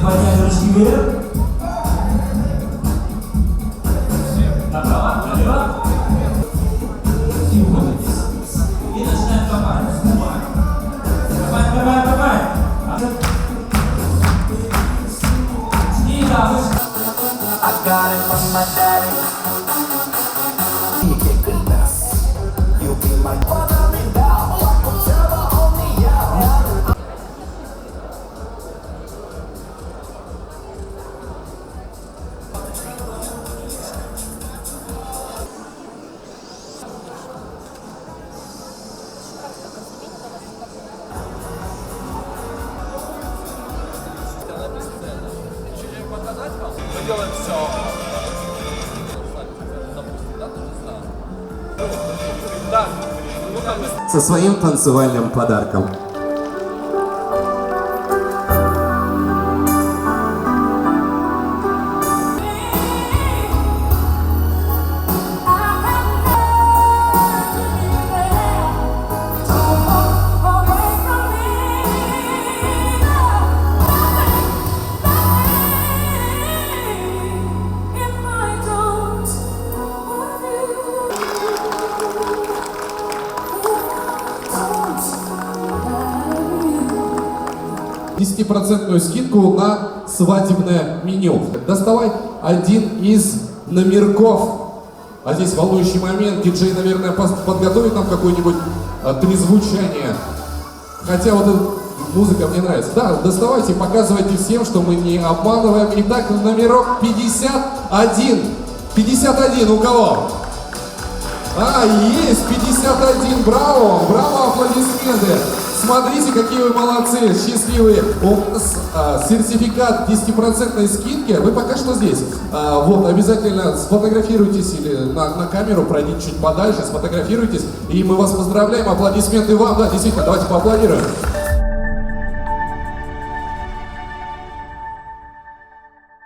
подняли ручки вверх. Направо, налево. И уходим. И начинаем копать. Копать, копать, копать. И да, выше. I got it from my daddy. You get good enough. You'll be my brotherly pal. Welcome to the only out. Мы делаем все. Да. Со своим танцевальным подарком. Десятипроцентную скидку на свадебное меню. Доставай один из номерков. А здесь волнующий момент. Диджей, наверное, подготовит нам какое-нибудь трезвучание. Хотя вот эта музыка мне нравится. Да, доставайте, показывайте всем, что мы не обманываем. Итак, номерок 51. 51 у кого? Есть 51. Браво, браво, аплодисменты. Смотрите, какие вы молодцы, счастливые. У вас сертификат 10% скидки. Вы пока что здесь. Вот, обязательно сфотографируйтесь или на камеру, пройдите чуть подальше, сфотографируйтесь. И мы вас поздравляем. Аплодисменты вам. Да, действительно, давайте поаплодируем.